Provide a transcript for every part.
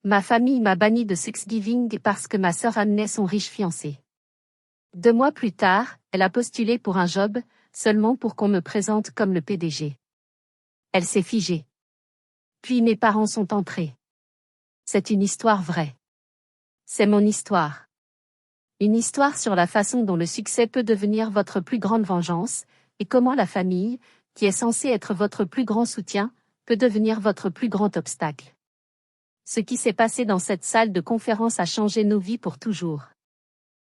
Ma famille m'a banni de Thanksgiving parce que ma sœur amenait son riche fiancé. 2 mois plus tard, elle a postulé pour un job, seulement pour qu'on me présente comme le PDG. Elle s'est figée. Puis mes parents sont entrés. C'est une histoire vraie. C'est mon histoire. Une histoire sur la façon dont le succès peut devenir votre plus grande vengeance, et comment la famille, qui est censée être votre plus grand soutien, peut devenir votre plus grand obstacle. Ce qui s'est passé dans cette salle de conférence a changé nos vies pour toujours.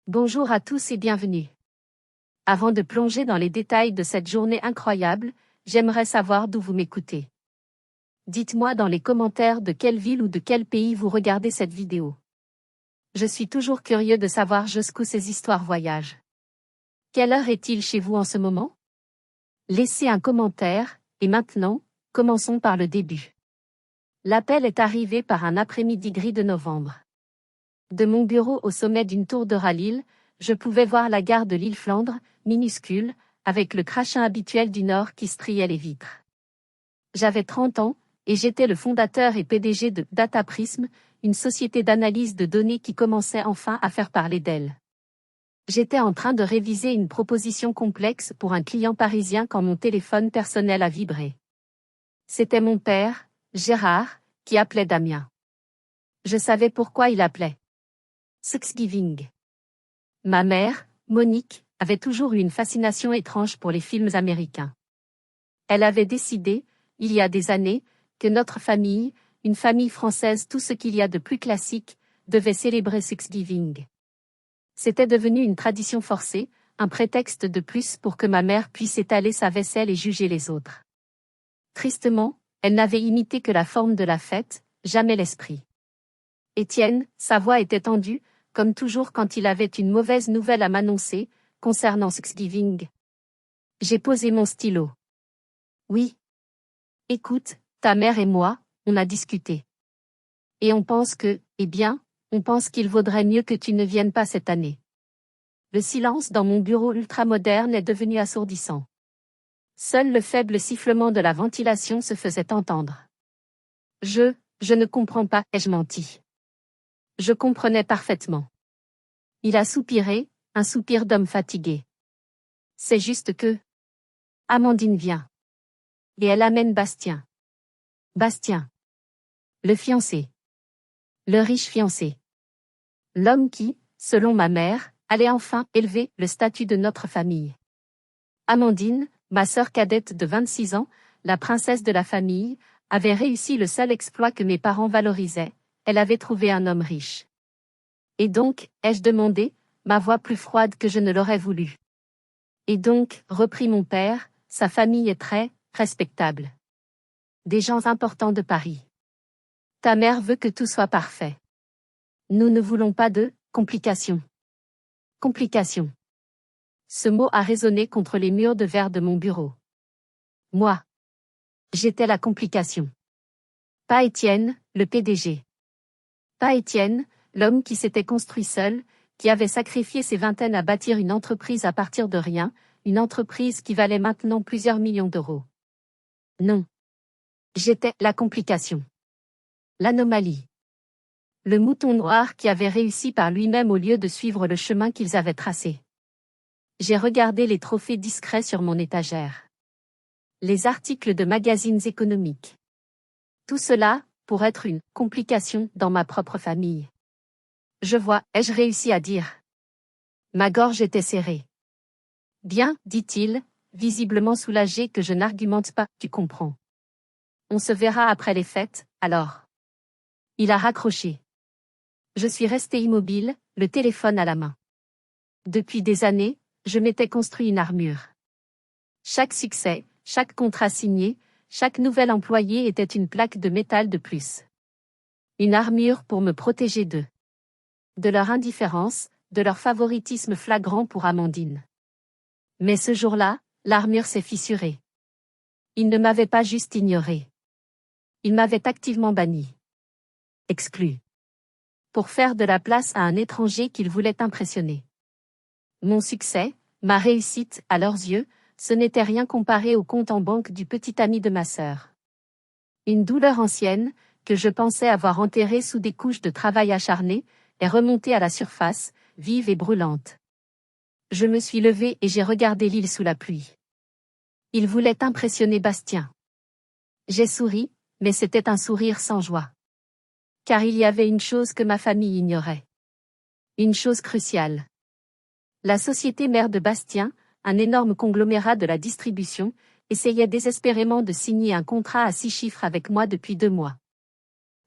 Bonjour à tous et bienvenue. Avant de plonger dans les détails de cette journée incroyable, j'aimerais savoir d'où vous m'écoutez. Dites-moi dans les commentaires de quelle ville ou de quel pays vous regardez cette vidéo. Je suis toujours curieux de savoir jusqu'où ces histoires voyagent. Quelle heure est-il chez vous en ce moment? Laissez un commentaire, et maintenant, commençons par le début. L'appel est arrivé par un après-midi gris de novembre. De mon bureau au sommet d'une tour de Rallye, je pouvais voir la gare de l'île Flandre, minuscule, avec le crachin habituel du Nord qui striait les vitres. J'avais 30 ans, et j'étais le fondateur et PDG de DataPrism, une société d'analyse de données qui commençait enfin à faire parler d'elle. J'étais en train de réviser une proposition complexe pour un client parisien quand mon téléphone personnel a vibré. C'était mon père, Gérard, qui appelait Damien. Je savais pourquoi il appelait. Thanksgiving. Ma mère, Monique, avait toujours eu une fascination étrange pour les films américains. Elle avait décidé, il y a des années, que notre famille, une famille française, tout ce qu'il y a de plus classique, devait célébrer Thanksgiving. C'était devenu une tradition forcée, un prétexte de plus pour que ma mère puisse étaler sa vaisselle et juger les autres. Tristement, elle n'avait imité que la forme de la fête, jamais l'esprit. Étienne, sa voix était tendue, comme toujours quand il avait une mauvaise nouvelle à m'annoncer, concernant Thanksgiving. J'ai posé mon stylo. Oui. Écoute, ta mère et moi, on a discuté. Et on pense on pense qu'il vaudrait mieux que tu ne viennes pas cette année. Le silence dans mon bureau ultramoderne est devenu assourdissant. Seul le faible sifflement de la ventilation se faisait entendre. Je ne comprends pas, ai-je menti. Je comprenais parfaitement. Il a soupiré, un soupir d'homme fatigué. C'est juste que... Amandine vient. Et elle amène Bastien. Bastien. Le fiancé. Le riche fiancé. L'homme qui, selon ma mère, allait enfin élever le statut de notre famille. Amandine, ma sœur cadette de 26 ans, la princesse de la famille, avait réussi le seul exploit que mes parents valorisaient, elle avait trouvé un homme riche. Et donc, ai-je demandé, ma voix plus froide que je ne l'aurais voulu. Et donc, reprit mon père, sa famille est très respectable. Des gens importants de Paris. Ta mère veut que tout soit parfait. Nous ne voulons pas de complications. Complications. Ce mot a résonné contre les murs de verre de mon bureau. Moi. J'étais la complication. Pas Étienne, le PDG. Pas Étienne, l'homme qui s'était construit seul, qui avait sacrifié ses vingtaines à bâtir une entreprise à partir de rien, une entreprise qui valait maintenant plusieurs millions d'euros. Non. J'étais la complication. L'anomalie. Le mouton noir qui avait réussi par lui-même au lieu de suivre le chemin qu'ils avaient tracé. J'ai regardé les trophées discrets sur mon étagère. Les articles de magazines économiques. Tout cela, pour être une complication dans ma propre famille. Je vois, ai-je réussi à dire. Ma gorge était serrée. Bien, dit-il, visiblement soulagé que je n'argumente pas, tu comprends. On se verra après les fêtes, alors. Il a raccroché. Je suis resté immobile, le téléphone à la main. Depuis des années, je m'étais construit une armure. Chaque succès, chaque contrat signé, chaque nouvel employé était une plaque de métal de plus. Une armure pour me protéger d'eux. De leur indifférence, de leur favoritisme flagrant pour Amandine. Mais ce jour-là, l'armure s'est fissurée. Il ne m'avait pas juste ignoré. Il m'avait activement banni. Exclu. Pour faire de la place à un étranger qu'il voulait impressionner. Mon succès, ma réussite, à leurs yeux, ce n'était rien comparé au compte en banque du petit ami de ma sœur. Une douleur ancienne, que je pensais avoir enterrée sous des couches de travail acharné, est remontée à la surface, vive et brûlante. Je me suis levée et j'ai regardé l'île sous la pluie. Il voulait impressionner Bastien. J'ai souri, mais c'était un sourire sans joie. Car il y avait une chose que ma famille ignorait. Une chose cruciale. La société mère de Bastien, un énorme conglomérat de la distribution, essayait désespérément de signer un contrat à 6 chiffres avec moi depuis 2 mois.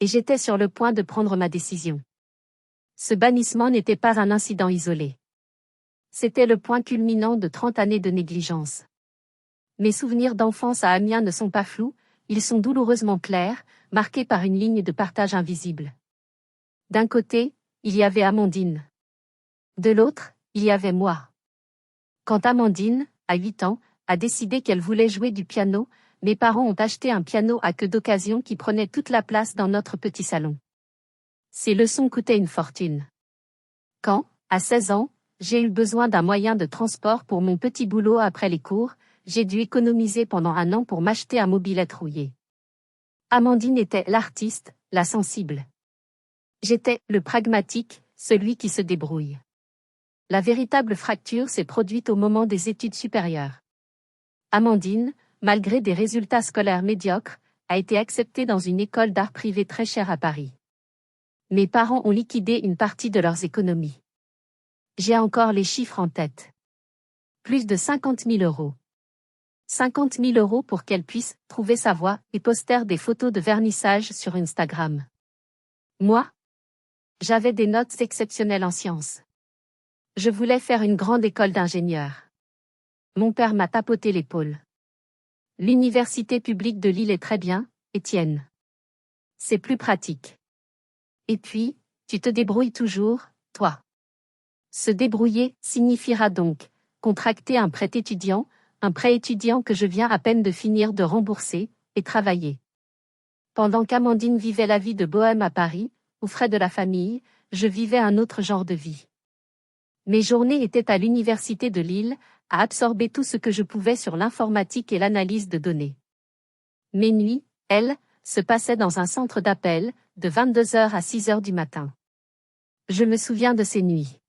Et j'étais sur le point de prendre ma décision. Ce bannissement n'était pas un incident isolé. C'était le point culminant de 30 années de négligence. Mes souvenirs d'enfance à Amiens ne sont pas flous, ils sont douloureusement clairs, marqués par une ligne de partage invisible. D'un côté, il y avait Amandine. De l'autre, il y avait moi. Quand Amandine, à 8 ans, a décidé qu'elle voulait jouer du piano, mes parents ont acheté un piano à queue d'occasion qui prenait toute la place dans notre petit salon. Ces leçons coûtaient une fortune. Quand, à 16 ans, j'ai eu besoin d'un moyen de transport pour mon petit boulot après les cours, j'ai dû économiser pendant 1 an pour m'acheter un mobilette rouillé. Amandine était l'artiste, la sensible. J'étais le pragmatique, celui qui se débrouille. La véritable fracture s'est produite au moment des études supérieures. Amandine, malgré des résultats scolaires médiocres, a été acceptée dans une école d'art privée très chère à Paris. Mes parents ont liquidé une partie de leurs économies. J'ai encore les chiffres en tête. Plus de 50 000 euros. 50 000 euros pour qu'elle puisse trouver sa voie et poster des photos de vernissage sur Instagram. Moi, j'avais des notes exceptionnelles en sciences. Je voulais faire une grande école d'ingénieur. Mon père m'a tapoté l'épaule. L'université publique de Lille est très bien, Étienne. C'est plus pratique. Et puis, tu te débrouilles toujours, toi. Se débrouiller signifiera donc contracter un prêt étudiant que je viens à peine de finir de rembourser, et travailler. Pendant qu'Amandine vivait la vie de bohème à Paris, aux frais de la famille, je vivais un autre genre de vie. Mes journées étaient à l'université de Lille, à absorber tout ce que je pouvais sur l'informatique et l'analyse de données. Mes nuits, elles, se passaient dans un centre d'appel, de 22h à 6h du matin. Je me souviens de ces nuits.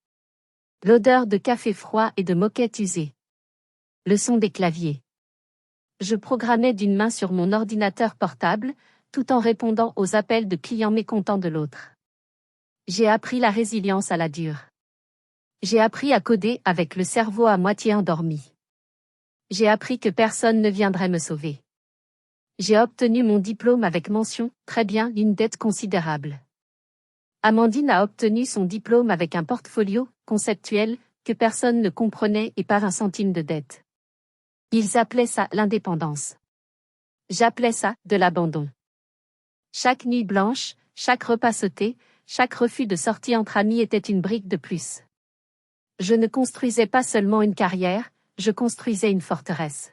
L'odeur de café froid et de moquette usée. Le son des claviers. Je programmais d'une main sur mon ordinateur portable, tout en répondant aux appels de clients mécontents de l'autre. J'ai appris la résilience à la dure. J'ai appris à coder avec le cerveau à moitié endormi. J'ai appris que personne ne viendrait me sauver. J'ai obtenu mon diplôme avec mention, très bien, une dette considérable. Amandine a obtenu son diplôme avec un portfolio conceptuel que personne ne comprenait et pas un centime de dette. Ils appelaient ça l'indépendance. J'appelais ça de l'abandon. Chaque nuit blanche, chaque repas sauté, chaque refus de sortie entre amis était une brique de plus. Je ne construisais pas seulement une carrière, je construisais une forteresse.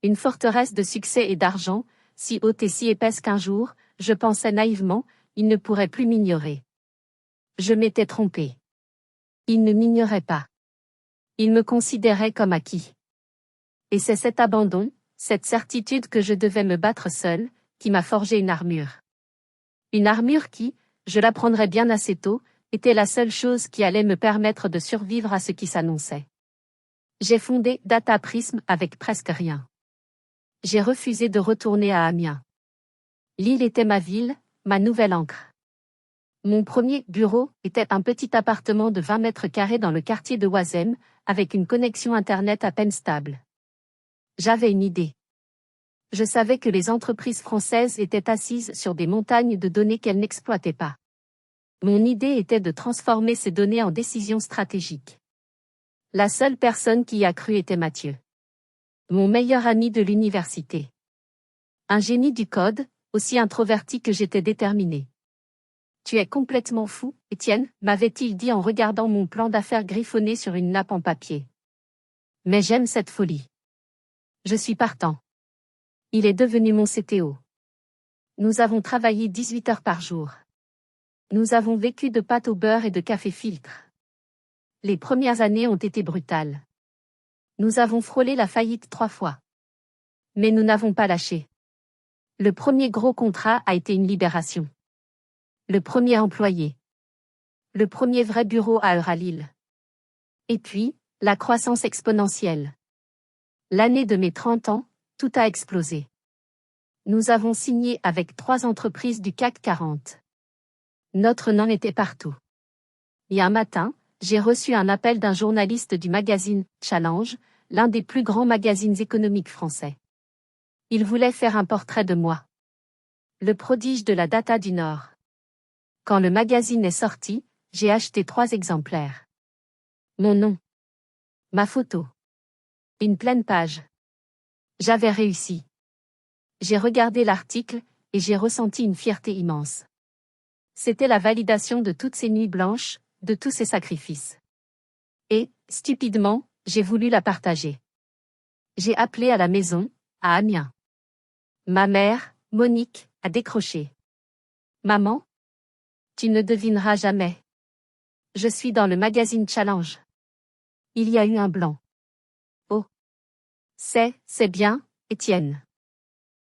Une forteresse de succès et d'argent, si haute et si épaisse qu'un jour, je pensais naïvement, il ne pourrait plus m'ignorer. Je m'étais trompé. Il ne m'ignorait pas. Il me considérait comme acquis. Et c'est cet abandon, cette certitude que je devais me battre seul, qui m'a forgé une armure. Une armure qui, je l'apprendrais bien assez tôt, était la seule chose qui allait me permettre de survivre à ce qui s'annonçait. J'ai fondé Data Prism avec presque rien. J'ai refusé de retourner à Amiens. Lille était ma ville, ma nouvelle ancre. Mon premier bureau était un petit appartement de 20 mètres carrés dans le quartier de Oisem, avec une connexion Internet à peine stable. J'avais une idée. Je savais que les entreprises françaises étaient assises sur des montagnes de données qu'elles n'exploitaient pas. Mon idée était de transformer ces données en décisions stratégiques. La seule personne qui y a cru était Mathieu. Mon meilleur ami de l'université. Un génie du code, aussi introverti que j'étais déterminé. Tu es complètement fou, Étienne, m'avait-il dit en regardant mon plan d'affaires griffonné sur une nappe en papier. Mais j'aime cette folie. Je suis partant. Il est devenu mon CTO. Nous avons travaillé 18 heures par jour. Nous avons vécu de pâte au beurre et de café filtre. Les premières années ont été brutales. Nous avons frôlé la faillite 3 fois. Mais nous n'avons pas lâché. Le premier gros contrat a été une libération. Le premier employé. Le premier vrai bureau à Euralil. Et puis, la croissance exponentielle. L'année de mes 30 ans, tout a explosé. Nous avons signé avec 3 entreprises du CAC 40. Notre nom était partout. Et un matin, j'ai reçu un appel d'un journaliste du magazine Challenge, l'un des plus grands magazines économiques français. Il voulait faire un portrait de moi. Le prodige de la data du Nord. Quand le magazine est sorti, j'ai acheté 3 exemplaires. Mon nom. Ma photo. Une pleine page. J'avais réussi. J'ai regardé l'article, et j'ai ressenti une fierté immense. C'était la validation de toutes ces nuits blanches, de tous ces sacrifices. Et, stupidement, j'ai voulu la partager. J'ai appelé à la maison, à Amiens. Ma mère, Monique, a décroché. Maman? Tu ne devineras jamais. Je suis dans le magazine Challenge. Il y a eu un blanc. Oh. C'est bien, Étienne.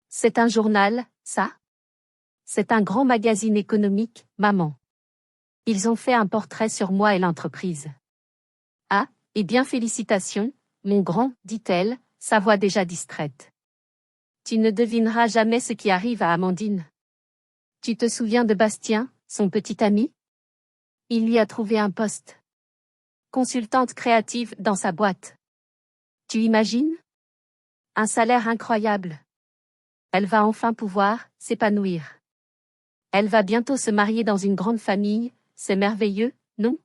C'est un journal, ça? C'est un grand magazine économique, maman. Ils ont fait un portrait sur moi et l'entreprise. Ah, et bien félicitations, mon grand, dit-elle, sa voix déjà distraite. Tu ne devineras jamais ce qui arrive à Amandine. Tu te souviens de Bastien, son petit ami? Il lui a trouvé un poste. Consultante créative dans sa boîte. Tu imagines? Un salaire incroyable. Elle va enfin pouvoir s'épanouir. Elle va bientôt se marier dans une grande famille, c'est merveilleux, non?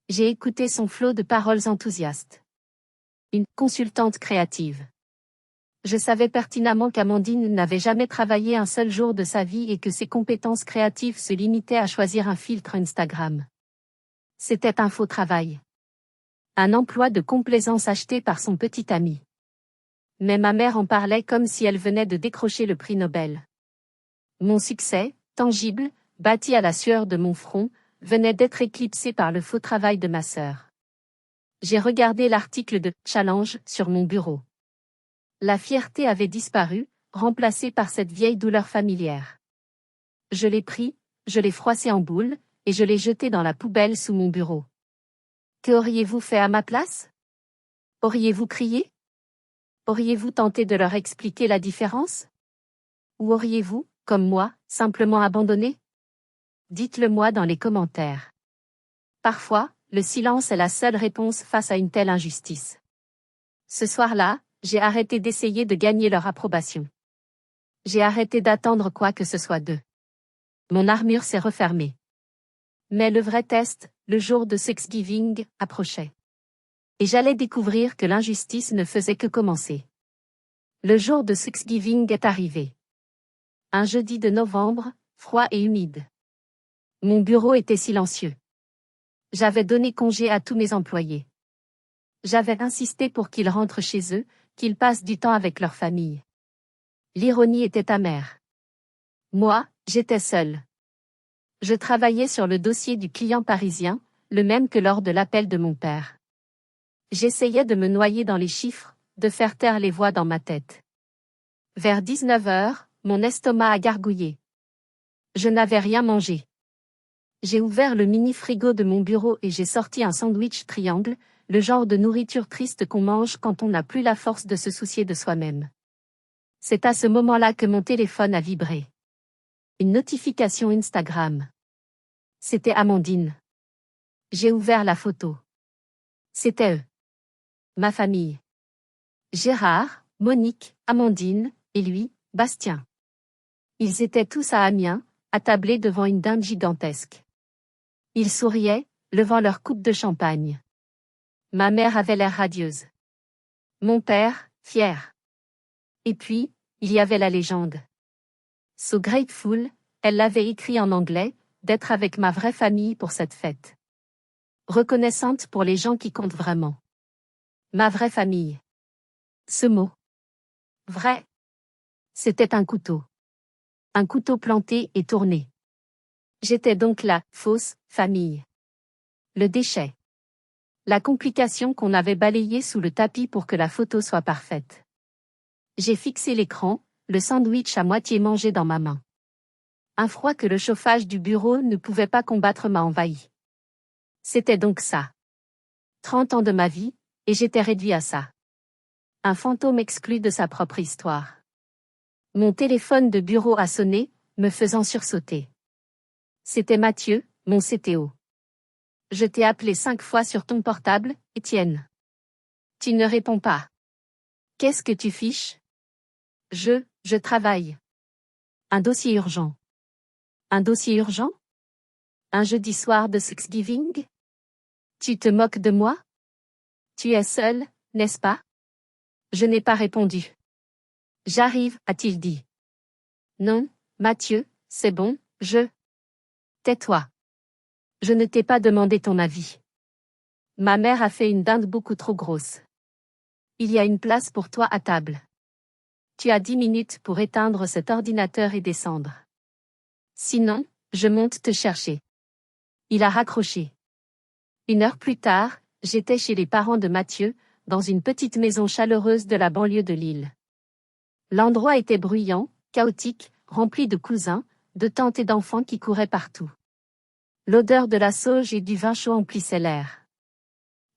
J'ai écouté son flot de paroles enthousiastes. Une consultante créative. Je savais pertinemment qu'Amandine n'avait jamais travaillé un seul jour de sa vie et que ses compétences créatives se limitaient à choisir un filtre Instagram. C'était un faux travail. Un emploi de complaisance acheté par son petit ami. Mais ma mère en parlait comme si elle venait de décrocher le prix Nobel. Mon succès, tangible, bâti à la sueur de mon front, venait d'être éclipsé par le faux travail de ma sœur. J'ai regardé l'article de Challenge sur mon bureau. La fierté avait disparu, remplacée par cette vieille douleur familière. Je l'ai pris, je l'ai froissé en boule, et je l'ai jeté dans la poubelle sous mon bureau. Que auriez-vous fait à ma place? Auriez-vous crié? Auriez-vous tenté de leur expliquer la différence? Ou auriez-vous, comme moi, simplement abandonné? Dites-le moi dans les commentaires. Parfois, le silence est la seule réponse face à une telle injustice. Ce soir-là, j'ai arrêté d'essayer de gagner leur approbation. J'ai arrêté d'attendre quoi que ce soit d'eux. Mon armure s'est refermée. Mais le vrai test, le jour de Thanksgiving, approchait. Et j'allais découvrir que l'injustice ne faisait que commencer. Le jour de Thanksgiving est arrivé. Un jeudi de novembre, froid et humide. Mon bureau était silencieux. J'avais donné congé à tous mes employés. J'avais insisté pour qu'ils rentrent chez eux, qu'ils passent du temps avec leur famille. L'ironie était amère. Moi, j'étais seule. Je travaillais sur le dossier du client parisien, le même que lors de l'appel de mon père. J'essayais de me noyer dans les chiffres, de faire taire les voix dans ma tête. Vers 19 heures, mon estomac a gargouillé. Je n'avais rien mangé. J'ai ouvert le mini-frigo de mon bureau et j'ai sorti un sandwich triangle, le genre de nourriture triste qu'on mange quand on n'a plus la force de se soucier de soi-même. C'est à ce moment-là que mon téléphone a vibré. Une notification Instagram. C'était Amandine. J'ai ouvert la photo. C'était eux. Ma famille. Gérard, Monique, Amandine, et lui, Bastien. Ils étaient tous à Amiens, attablés devant une dinde gigantesque. Ils souriaient, levant leur coupe de champagne. Ma mère avait l'air radieuse. Mon père, fier. Et puis, il y avait la légende. So grateful, elle l'avait écrit en anglais, d'être avec ma vraie famille pour cette fête. Reconnaissante pour les gens qui comptent vraiment. Ma vraie famille. Ce mot. Vrai. C'était un couteau. Un couteau planté et tourné. J'étais donc la fausse famille. Le déchet. La complication qu'on avait balayée sous le tapis pour que la photo soit parfaite. J'ai fixé l'écran, le sandwich à moitié mangé dans ma main. Un froid que le chauffage du bureau ne pouvait pas combattre m'a envahi. C'était donc ça. 30 ans de ma vie, et j'étais réduit à ça. Un fantôme exclu de sa propre histoire. Mon téléphone de bureau a sonné, me faisant sursauter. C'était Mathieu, mon CTO. Je t'ai appelé 5 fois sur ton portable, Étienne. Tu ne réponds pas. Qu'est-ce que tu fiches? Je travaille. Un dossier urgent. Un dossier urgent? Un jeudi soir de Thanksgiving? Tu te moques de moi? Tu es seul, n'est-ce pas? Je n'ai pas répondu. J'arrive, a-t-il dit. Non, Mathieu, c'est bon, Tais-toi. Je ne t'ai pas demandé ton avis. Ma mère a fait une dinde beaucoup trop grosse. Il y a une place pour toi à table. Tu as 10 minutes pour éteindre cet ordinateur et descendre. Sinon, je monte te chercher. Il a raccroché. 1 heure plus tard, j'étais chez les parents de Mathieu, dans une petite maison chaleureuse de la banlieue de Lille. L'endroit était bruyant, chaotique, rempli de cousins, de tantes et d'enfants qui couraient partout. L'odeur de la sauge et du vin chaud emplissait l'air.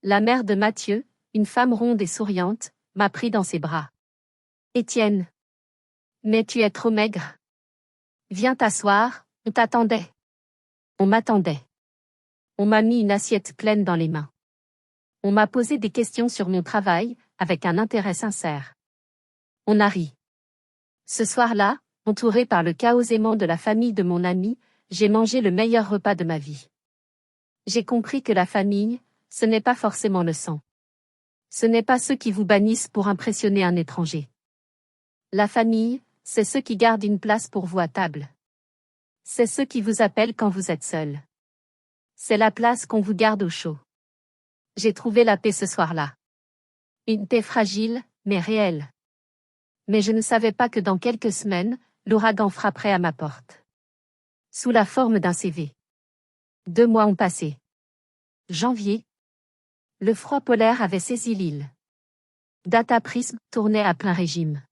La mère de Mathieu, une femme ronde et souriante, m'a pris dans ses bras. Étienne. Mais tu es trop maigre. Viens t'asseoir, on t'attendait. On m'attendait. On m'a mis une assiette pleine dans les mains. On m'a posé des questions sur mon travail, avec un intérêt sincère. On a ri. Ce soir-là, entouré par le chaos aimant de la famille de mon ami, j'ai mangé le meilleur repas de ma vie. J'ai compris que la famille, ce n'est pas forcément le sang. Ce n'est pas ceux qui vous bannissent pour impressionner un étranger. La famille, c'est ceux qui gardent une place pour vous à table. C'est ceux qui vous appellent quand vous êtes seul. C'est la place qu'on vous garde au chaud. J'ai trouvé la paix ce soir-là. Une paix fragile, mais réelle. Mais je ne savais pas que dans quelques semaines, l'ouragan frapperait à ma porte. Sous la forme d'un CV. 2 mois ont passé. Janvier. Le froid polaire avait saisi l'île. Dataprism tournait à plein régime.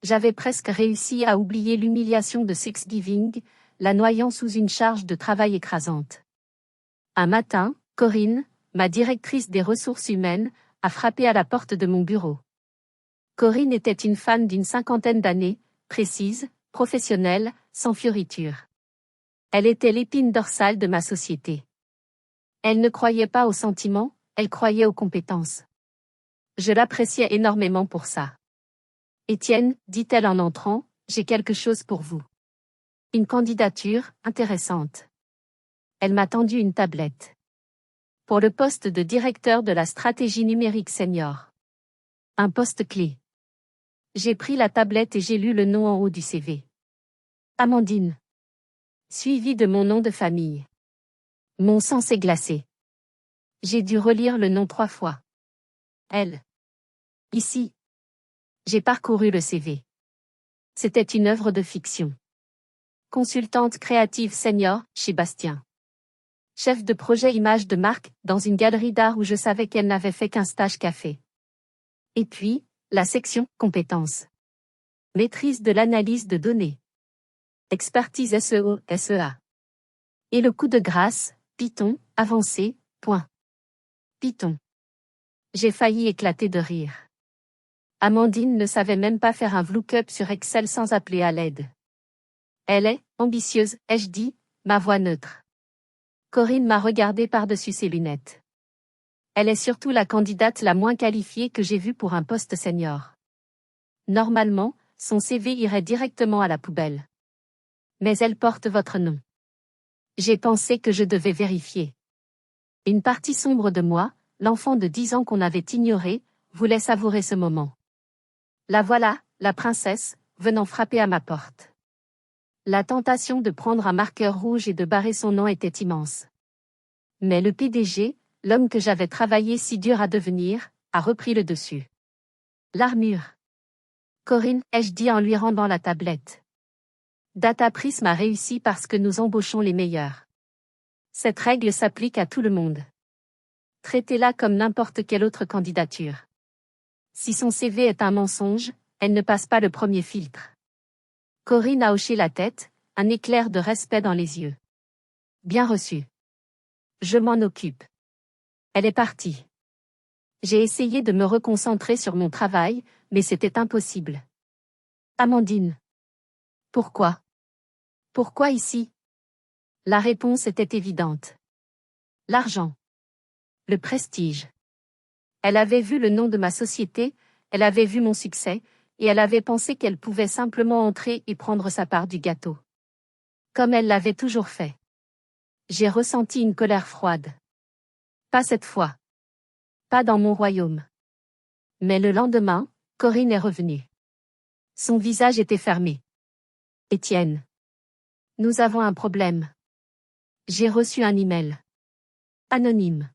J'avais presque réussi à oublier l'humiliation de Thanksgiving, la noyant sous une charge de travail écrasante. Un matin, Corinne, ma directrice des ressources humaines, a frappé à la porte de mon bureau. Corinne était une femme d'une 50aine d'années, précise, professionnelle, sans fioritures. Elle était l'épine dorsale de ma société. Elle ne croyait pas aux sentiments, elle croyait aux compétences. Je l'appréciais énormément pour ça. Étienne, dit-elle en entrant, j'ai quelque chose pour vous. Une candidature, intéressante. Elle m'a tendu une tablette. Pour le poste de directeur de la stratégie numérique senior. Un poste clé. J'ai pris la tablette et j'ai lu le nom en haut du CV. Amandine. Suivi de mon nom de famille. Mon sang s'est glacé. J'ai dû relire le nom 3 fois. Elle. Ici. J'ai parcouru le CV. C'était une œuvre de fiction. Consultante créative senior, chez Bastien. Chef de projet image de marque, dans une galerie d'art où je savais qu'elle n'avait fait qu'un stage café. Et puis, la section compétences. Maîtrise de l'analyse de données. Expertise SEO, SEA. Et le coup de grâce, Python, avancé, point. Python. J'ai failli éclater de rire. Amandine ne savait même pas faire un VLOOKUP sur Excel sans appeler à l'aide. Elle est ambitieuse, ai-je dit, ma voix neutre. Corinne m'a regardé par-dessus ses lunettes. Elle est surtout la candidate la moins qualifiée que j'ai vue pour un poste senior. Normalement, son CV irait directement à la poubelle. Mais elle porte votre nom. J'ai pensé que je devais vérifier. Une partie sombre de moi, l'enfant de 10 ans qu'on avait ignoré, voulait savourer ce moment. La voilà, la princesse, venant frapper à ma porte. La tentation de prendre un marqueur rouge et de barrer son nom était immense. Mais le PDG, l'homme que j'avais travaillé si dur à devenir, a repris le dessus. L'armure. Corinne, ai-je dit en lui rendant la tablette. Dataprism a réussi parce que nous embauchons les meilleurs. Cette règle s'applique à tout le monde. Traitez-la comme n'importe quelle autre candidature. Si son CV est un mensonge, Elle ne passe pas le premier filtre. Corinne a hoché la tête, un éclair de respect dans les yeux. Bien reçu. Je m'en occupe. Elle est partie. J'ai essayé de me reconcentrer sur mon travail, mais c'était impossible. Amandine. Pourquoi? Pourquoi ici? La réponse était évidente. L'argent. Le prestige. Elle avait vu le nom de ma société, elle avait vu mon succès, et elle avait pensé qu'elle pouvait simplement entrer et prendre sa part du gâteau. Comme elle l'avait toujours fait. J'ai ressenti une colère froide. Pas cette fois. Pas dans mon royaume. Mais le lendemain, Corinne est revenue. Son visage était fermé. Étienne. Nous avons un problème. J'ai reçu un email. Anonyme.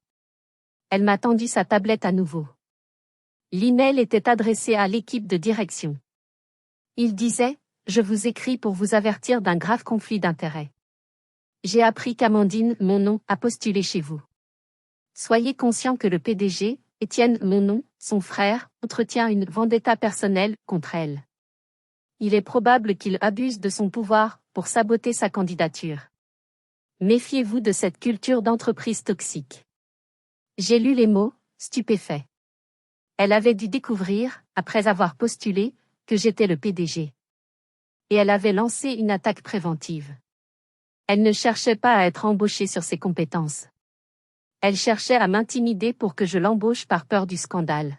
Elle m'a tendu sa tablette à nouveau. L'email était adressé à l'équipe de direction. Il disait, je vous écris pour vous avertir d'un grave conflit d'intérêts. J'ai appris qu'Amandine, mon nom, a postulé chez vous. Soyez conscient que le PDG, Étienne, mon nom, son frère, entretient une vendetta personnelle contre elle. Il est probable qu'il abuse de son pouvoir pour saboter sa candidature. Méfiez-vous de cette culture d'entreprise toxique. J'ai lu les mots, stupéfait. Elle avait dû découvrir, après avoir postulé, que j'étais le PDG. Et elle avait lancé une attaque préventive. Elle ne cherchait pas à être embauchée sur ses compétences. Elle cherchait à m'intimider pour que je l'embauche par peur du scandale.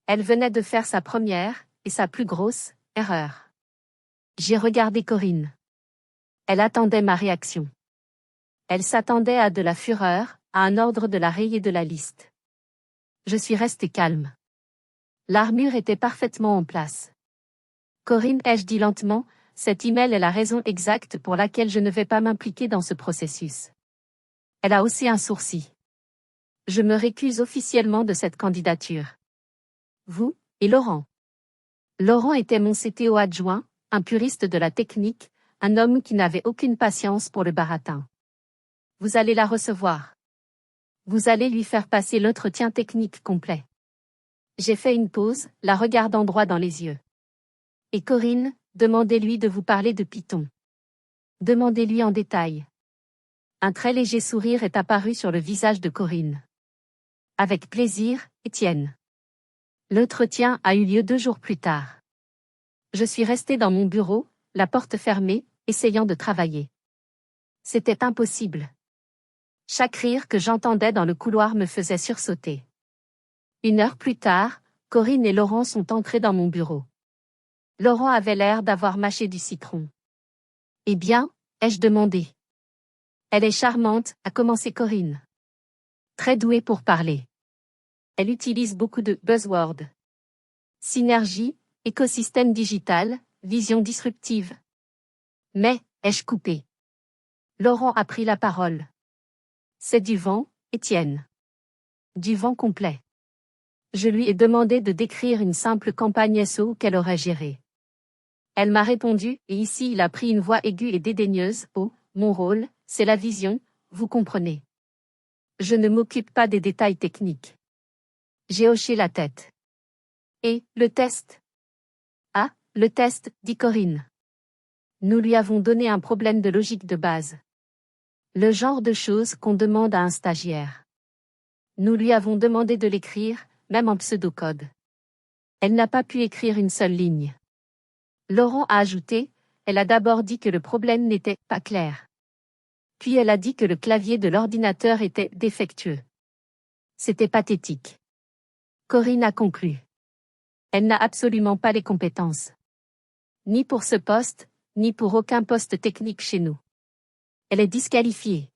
Elle venait de faire sa première, et sa plus grosse, erreur. J'ai regardé Corinne. Elle attendait ma réaction. Elle s'attendait à de la fureur, à un ordre de la rayer de la liste. Je suis resté calme. L'armure était parfaitement en place. Corinne, ai-je dit lentement, cet email est la raison exacte pour laquelle je ne vais pas m'impliquer dans ce processus. Elle a haussé un sourcil. Je me récuse officiellement de cette candidature. Vous, et Laurent. Laurent était mon CTO adjoint, un puriste de la technique, un homme qui n'avait aucune patience pour le baratin. Vous allez la recevoir. Vous allez lui faire passer l'entretien technique complet. J'ai fait une pause, la regardant droit dans les yeux. Et Corinne, demandez-lui de vous parler de Python. Demandez-lui en détail. Un très léger sourire est apparu sur le visage de Corinne. Avec plaisir, Étienne. L'entretien a eu lieu 2 jours plus tard. Je suis resté dans mon bureau, la porte fermée, essayant de travailler. C'était impossible. Chaque rire que j'entendais dans le couloir me faisait sursauter. 1 heure plus tard, Corinne et Laurent sont entrés dans mon bureau. Laurent avait l'air d'avoir mâché du citron. Eh bien, ai-je demandé. Elle est charmante, a commencé Corinne. Très douée pour parler. Elle utilise beaucoup de buzzwords. Synergie, écosystème digital, vision disruptive. Mais, ai-je coupé. Laurent a pris la parole. C'est du vent, Étienne. Du vent complet. Je lui ai demandé de décrire une simple campagne SEO qu'elle aurait gérée. Elle m'a répondu, et ici il a pris une voix aiguë et dédaigneuse, oh, mon rôle, c'est la vision, vous comprenez. Je ne m'occupe pas des détails techniques. J'ai hoché la tête. Et, le test? Ah, le test, dit Corinne. Nous lui avons donné un problème de logique de base. Le genre de choses qu'on demande à un stagiaire. Nous lui avons demandé de l'écrire, même en pseudocode. Elle n'a pas pu écrire une seule ligne. Laurent a ajouté, elle a d'abord dit que le problème n'était pas clair. Puis elle a dit que le clavier de l'ordinateur était défectueux. C'était pathétique. Corinne a conclu. Elle n'a absolument pas les compétences. Ni pour ce poste, ni pour aucun poste technique chez nous. Elle est disqualifiée.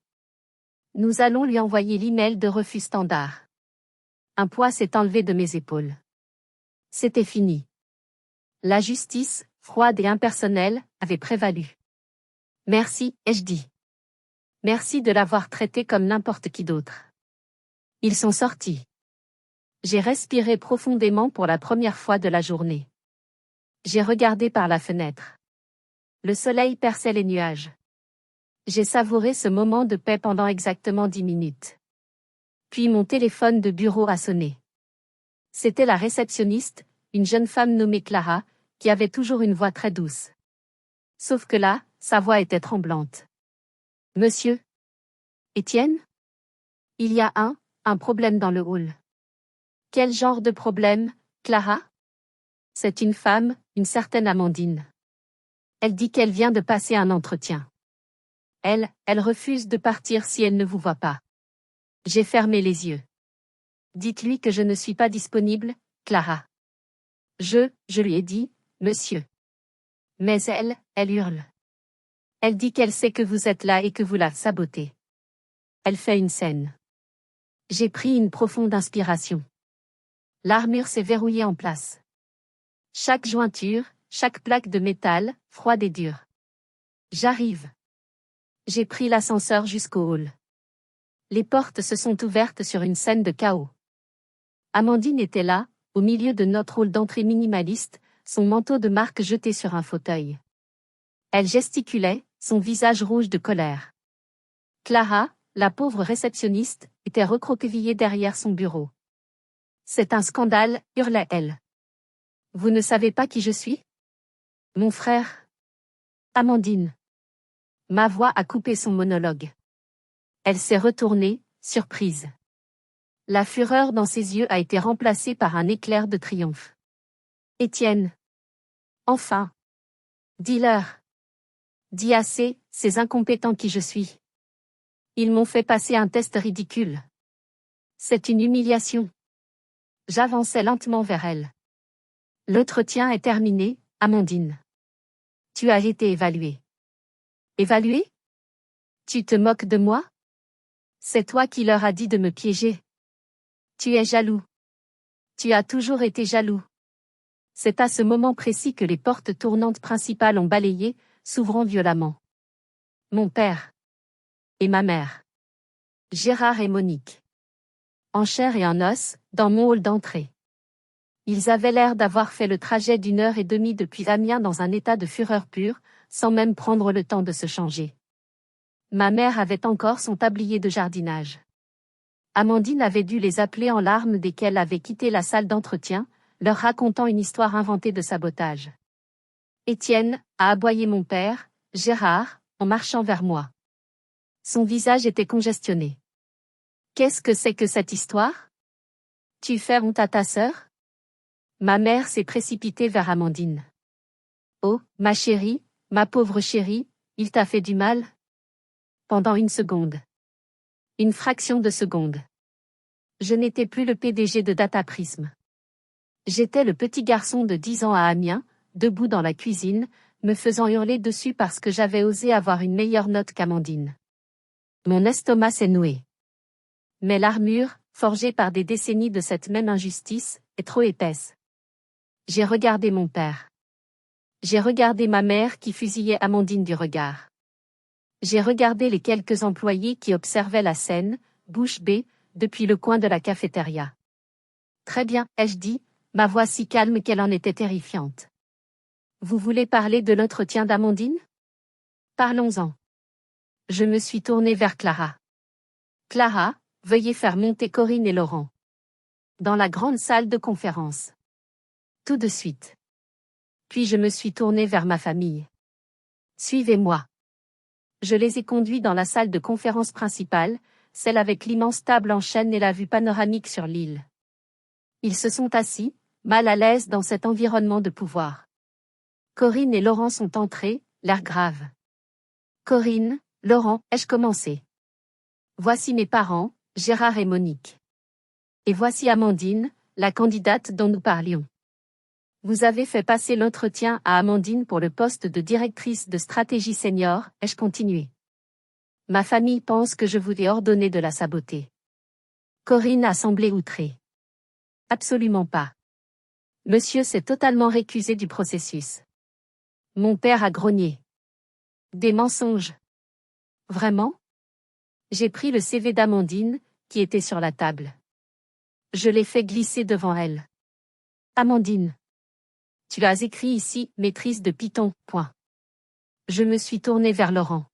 Nous allons lui envoyer l'email de refus standard. Un poids s'est enlevé de mes épaules. C'était fini. La justice, froide et impersonnelle, avait prévalu. Merci, ai-je dit. Merci de l'avoir traité comme n'importe qui d'autre. Ils sont sortis. J'ai respiré profondément pour la première fois de la journée. J'ai regardé par la fenêtre. Le soleil perçait les nuages. J'ai savouré ce moment de paix pendant exactement 10 minutes. Puis mon téléphone de bureau a sonné. C'était la réceptionniste, une jeune femme nommée Clara, qui avait toujours une voix très douce. Sauf que là, sa voix était tremblante. Monsieur Étienne? Il y a un problème dans le hall. Quel genre de problème, Clara? C'est une femme, une certaine Amandine. Elle dit qu'elle vient de passer un entretien. Elle refuse de partir si elle ne vous voit pas. J'ai fermé les yeux. Dites-lui que je ne suis pas disponible, Clara. Je lui ai dit, monsieur. Mais elle hurle. Elle dit qu'elle sait que vous êtes là et que vous la sabotez. Elle fait une scène. J'ai pris une profonde inspiration. L'armure s'est verrouillée en place. Chaque jointure, chaque plaque de métal, froide et dure. J'arrive. J'ai pris l'ascenseur jusqu'au hall. Les portes se sont ouvertes sur une scène de chaos. Amandine était là, au milieu de notre hall d'entrée minimaliste, son manteau de marque jeté sur un fauteuil. Elle gesticulait, son visage rouge de colère. Clara, la pauvre réceptionniste, était recroquevillée derrière son bureau. C'est un scandale, hurlait-elle. Vous ne savez pas qui je suis? Mon frère. Amandine. Ma voix a coupé son monologue. Elle s'est retournée, surprise. La fureur dans ses yeux a été remplacée par un éclair de triomphe. Étienne. Enfin. Dis-leur. Dis assez, ces incompétents qui je suis. Ils m'ont fait passer un test ridicule. C'est une humiliation. J'avançais lentement vers elle. L'entretien est terminé, Amandine. Tu as été évaluée. Évaluée? Tu te moques de moi? C'est toi qui leur as dit de me piéger. Tu es jaloux. Tu as toujours été jaloux. C'est à ce moment précis que les portes tournantes principales ont balayé, s'ouvrant violemment. Mon père. Et ma mère. Gérard et Monique. En chair et en os, dans mon hall d'entrée. Ils avaient l'air d'avoir fait le trajet d'1 heure et demie depuis Amiens dans un état de fureur pure, sans même prendre le temps de se changer. Ma mère avait encore son tablier de jardinage. Amandine avait dû les appeler en larmes dès qu'elle avait quitté la salle d'entretien, leur racontant une histoire inventée de sabotage. Étienne, a aboyé mon père, Gérard, en marchant vers moi. Son visage était congestionné. Qu'est-ce que c'est que cette histoire? Tu fais honte à ta sœur? Ma mère s'est précipitée vers Amandine. Oh, ma chérie, ma pauvre chérie, il t'a fait du mal? Pendant une seconde. Une fraction de seconde. Je n'étais plus le PDG de Dataprism. J'étais le petit garçon de 10 ans à Amiens, debout dans la cuisine, me faisant hurler dessus parce que j'avais osé avoir une meilleure note qu'Amandine. Mon estomac s'est noué. Mais l'armure, forgée par des décennies de cette même injustice, est trop épaisse. J'ai regardé mon père. J'ai regardé ma mère qui fusillait Amandine du regard. J'ai regardé les quelques employés qui observaient la scène, bouche bée, depuis le coin de la cafétéria. Très bien, ai-je dit, ma voix si calme qu'elle en était terrifiante. Vous voulez parler de l'entretien d'Amandine? Parlons-en. Je me suis tournée vers Clara. Clara, veuillez faire monter Corinne et Laurent. Dans la grande salle de conférence. Tout de suite. Puis je me suis tournée vers ma famille. Suivez-moi. Je les ai conduits dans la salle de conférence principale, celle avec l'immense table en chêne et la vue panoramique sur l'île. Ils se sont assis, mal à l'aise dans cet environnement de pouvoir. Corinne et Laurent sont entrés, l'air grave. Corinne, Laurent, ai-je commencé? Voici mes parents, Gérard et Monique. Et voici Amandine, la candidate dont nous parlions. Vous avez fait passer l'entretien à Amandine pour le poste de directrice de stratégie senior, ai-je continué. Ma famille pense que je vous ai ordonné de la saboter. Corinne a semblé outrée. Absolument pas. Monsieur s'est totalement récusé du processus. Mon père a grogné. Des mensonges. Vraiment? J'ai pris le CV d'Amandine, qui était sur la table. Je l'ai fait glisser devant elle. Amandine. Tu as écrit ici, maîtrise de Python, point. Je me suis tournée vers Laurent.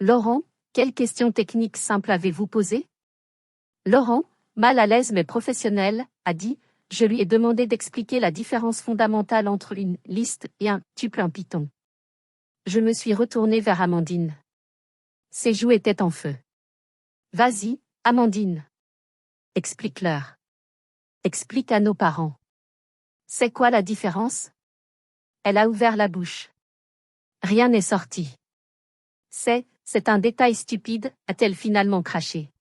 Laurent, quelle question technique simple avez-vous posée? Laurent, mal à l'aise mais professionnel, a dit, Je lui ai demandé d'expliquer la différence fondamentale entre une liste et un tuple en Python. Je me suis retournée vers Amandine. Ses joues étaient en feu. Vas-y, Amandine. Explique-leur. Explique à nos parents. C'est quoi la différence? Elle a ouvert la bouche. Rien n'est sorti. C'est un détail stupide, a-t-elle finalement craché.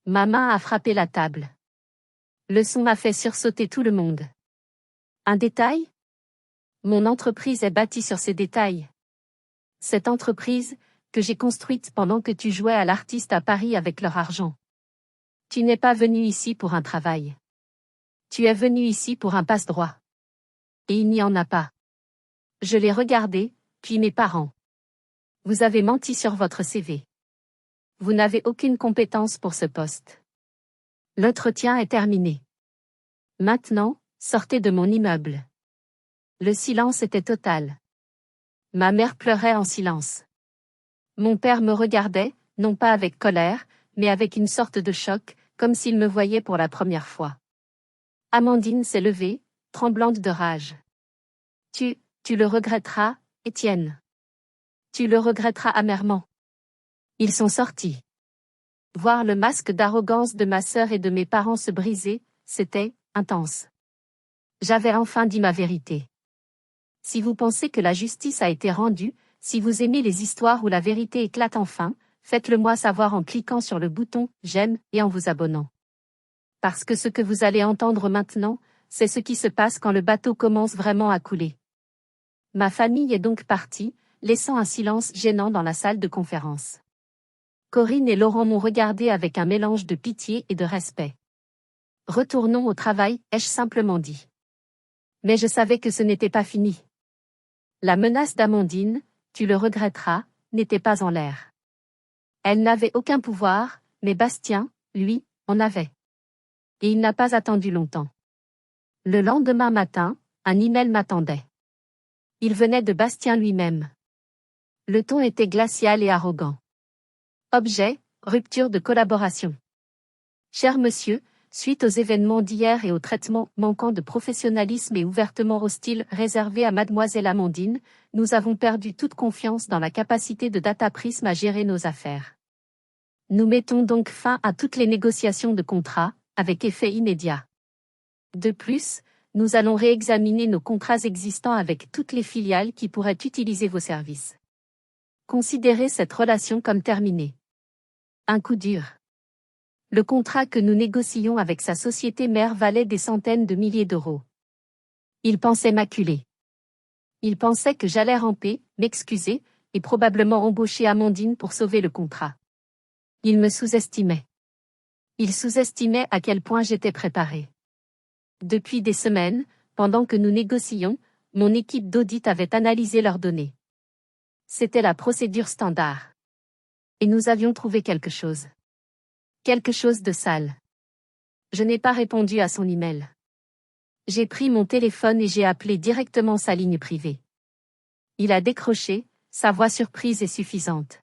Ma main a frappé la table. Le son m'a fait sursauter tout le monde. Un détail? Mon entreprise est bâtie sur ces détails. Cette entreprise, que j'ai construite pendant que tu jouais à l'artiste à Paris avec leur argent. Tu n'es pas venu ici pour un travail. Tu es venu ici pour un passe-droit. Et il n'y en a pas. Je l'ai regardé, puis mes parents. Vous avez menti sur votre CV. Vous n'avez aucune compétence pour ce poste. L'entretien est terminé. Maintenant, sortez de mon immeuble. Le silence était total. Ma mère pleurait en silence. Mon père me regardait, non pas avec colère, mais avec une sorte de choc, comme s'il me voyait pour la première fois. Amandine s'est levée, tremblante de rage. Tu le regretteras, Étienne. Tu le regretteras amèrement. Ils sont sortis. Voir le masque d'arrogance de ma sœur et de mes parents se briser, c'était intense. J'avais enfin dit ma vérité. Si vous pensez que la justice a été rendue, si vous aimez les histoires où la vérité éclate enfin, faites-le moi savoir en cliquant sur le bouton « J'aime » et en vous abonnant. Parce que ce que vous allez entendre maintenant, c'est ce qui se passe quand le bateau commence vraiment à couler. Ma famille est donc partie, laissant un silence gênant dans la salle de conférence. Corinne et Laurent m'ont regardé avec un mélange de pitié et de respect. Retournons au travail, ai-je simplement dit. Mais je savais que ce n'était pas fini. La menace d'Amandine, tu le regretteras, n'était pas en l'air. Elle n'avait aucun pouvoir, mais Bastien, lui, en avait. Et il n'a pas attendu longtemps. Le lendemain matin, un email m'attendait. Il venait de Bastien lui-même. Le ton était glacial et arrogant. Objet, rupture de collaboration. Cher monsieur, suite aux événements d'hier et au traitement manquant de professionnalisme et ouvertement hostile réservé à mademoiselle Amandine, nous avons perdu toute confiance dans la capacité de Dataprism à gérer nos affaires. Nous mettons donc fin à toutes les négociations de contrat, avec effet immédiat. De plus, nous allons réexaminer nos contrats existants avec toutes les filiales qui pourraient utiliser vos services. Considérez cette relation comme terminée. Un coup dur. Le contrat que nous négocions avec sa société mère valait des centaines de milliers d'euros. Il pensait m'acculer. Il pensait que j'allais ramper, m'excuser, et probablement embaucher Amandine pour sauver le contrat. Il me sous-estimait. Il sous-estimait à quel point j'étais préparée. Depuis des semaines, pendant que nous négocions, mon équipe d'audit avait analysé leurs données. C'était la procédure standard. Et nous avions trouvé quelque chose. Quelque chose de sale. Je n'ai pas répondu à son email. J'ai pris mon téléphone et j'ai appelé directement sa ligne privée. Il a décroché, sa voix surprise et suffisante.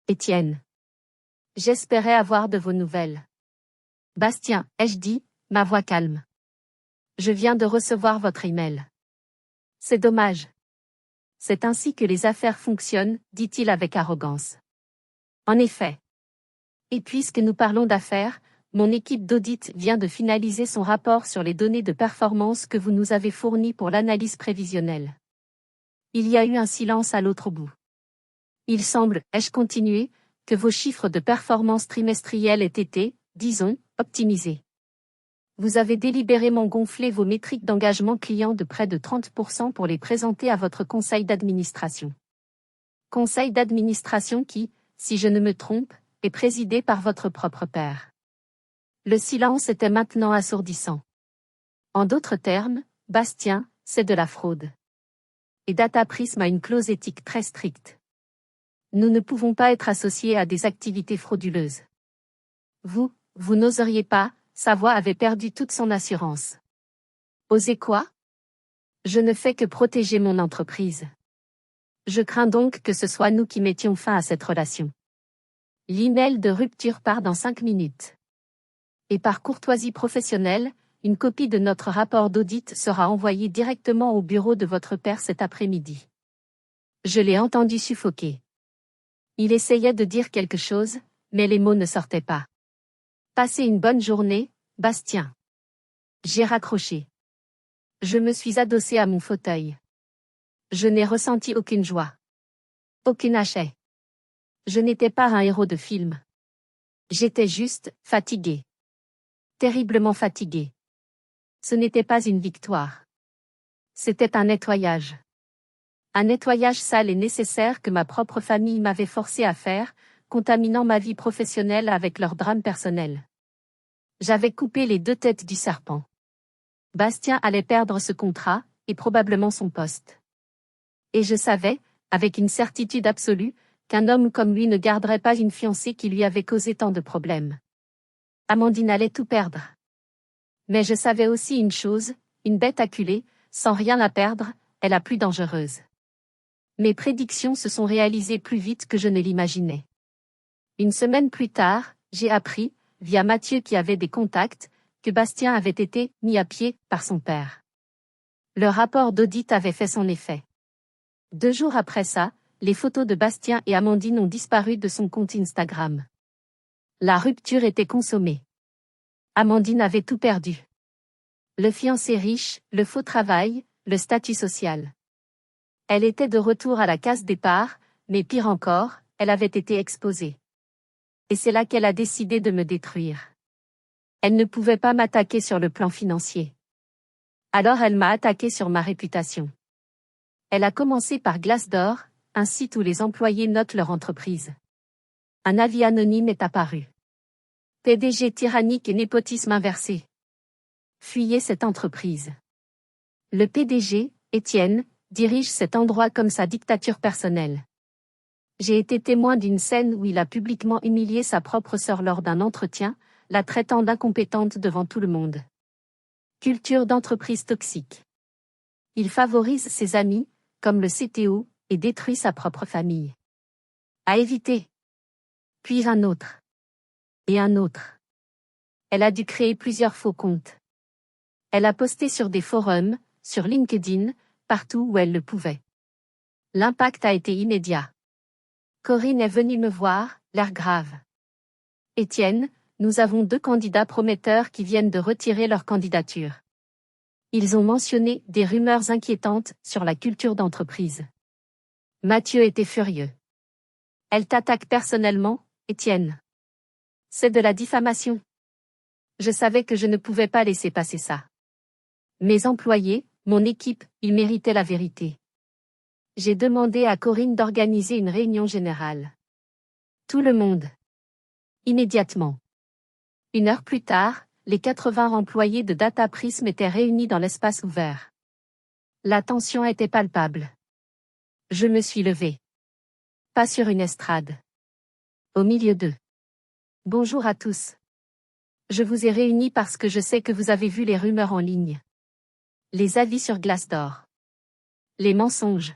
Étienne. J'espérais avoir de vos nouvelles. Bastien, ai-je dit, ma voix calme. Je viens de recevoir votre email. C'est dommage. C'est ainsi que les affaires fonctionnent, dit-il avec arrogance. En effet. Et puisque nous parlons d'affaires, mon équipe d'audit vient de finaliser son rapport sur les données de performance que vous nous avez fournies pour l'analyse prévisionnelle. Il y a eu un silence à l'autre bout. Il semble, ai-je continué, que vos chiffres de performance trimestriels aient été, disons, optimisés. Vous avez délibérément gonflé vos métriques d'engagement client de près de 30% pour les présenter à votre conseil d'administration. Conseil d'administration qui, si je ne me trompe, est présidé par votre propre père. Le silence était maintenant assourdissant. En d'autres termes, Bastien, c'est de la fraude. Et Dataprism a une clause éthique très stricte. Nous ne pouvons pas être associés à des activités frauduleuses. Vous n'oseriez pas, sa voix avait perdu toute son assurance. Osez quoi? Je ne fais que protéger mon entreprise. Je crains donc que ce soit nous qui mettions fin à cette relation. L'email de rupture part dans 5 minutes. Et par courtoisie professionnelle, une copie de notre rapport d'audit sera envoyée directement au bureau de votre père cet après-midi. Je l'ai entendu suffoquer. Il essayait de dire quelque chose, mais les mots ne sortaient pas. Passez une bonne journée, Bastien. J'ai raccroché. Je me suis adossé à mon fauteuil. Je n'ai ressenti aucune joie. Aucune achet. Je n'étais pas un héros de film. J'étais juste fatigué. Terriblement fatigué. Ce n'était pas une victoire. C'était un nettoyage. Un nettoyage sale et nécessaire que ma propre famille m'avait forcé à faire, contaminant ma vie professionnelle avec leur drame personnel. J'avais coupé les deux têtes du serpent. Bastien allait perdre ce contrat, et probablement son poste. Et je savais, avec une certitude absolue, qu'un homme comme lui ne garderait pas une fiancée qui lui avait causé tant de problèmes. Amandine allait tout perdre. Mais je savais aussi une chose, une bête acculée, sans rien à perdre, est la plus dangereuse. Mes prédictions se sont réalisées plus vite que je ne l'imaginais. Une semaine plus tard, j'ai appris, via Mathieu qui avait des contacts, que Bastien avait été mis à pied par son père. Le rapport d'audit avait fait son effet. 2 jours après ça, les photos de Bastien et Amandine ont disparu de son compte Instagram. La rupture était consommée. Amandine avait tout perdu. Le fiancé riche, le faux travail, le statut social. Elle était de retour à la case départ, mais pire encore, elle avait été exposée. Et c'est là qu'elle a décidé de me détruire. Elle ne pouvait pas m'attaquer sur le plan financier. Alors elle m'a attaqué sur ma réputation. Elle a commencé par Glassdoor, un site où les employés notent leur entreprise. Un avis anonyme est apparu. PDG tyrannique et népotisme inversé. Fuyez cette entreprise. Le PDG, Étienne, dirige cet endroit comme sa dictature personnelle. J'ai été témoin d'une scène où il a publiquement humilié sa propre sœur lors d'un entretien, la traitant d'incompétente devant tout le monde. Culture d'entreprise toxique. Il favorise ses amis, comme le CTO, et détruit sa propre famille. À éviter. Puis un autre. Et un autre. Elle a dû créer plusieurs faux comptes. Elle a posté sur des forums, sur LinkedIn, partout où elle le pouvait. L'impact a été immédiat. Corinne est venue me voir, l'air grave. Étienne, nous avons 2 candidats prometteurs qui viennent de retirer leur candidature. Ils ont mentionné des rumeurs inquiétantes sur la culture d'entreprise. Mathieu était furieux. Elle t'attaque personnellement, Étienne. C'est de la diffamation. Je savais que je ne pouvais pas laisser passer ça. Mes employés, mon équipe, ils méritaient la vérité. J'ai demandé à Corinne d'organiser une réunion générale. Tout le monde. Immédiatement. 1 heure plus tard, les 80 employés de Data Prism étaient réunis dans l'espace ouvert. La tension était palpable. Je me suis levé. Pas sur une estrade. Au milieu d'eux. Bonjour à tous. Je vous ai réunis parce que je sais que vous avez vu les rumeurs en ligne. Les avis sur Glassdoor. Les mensonges.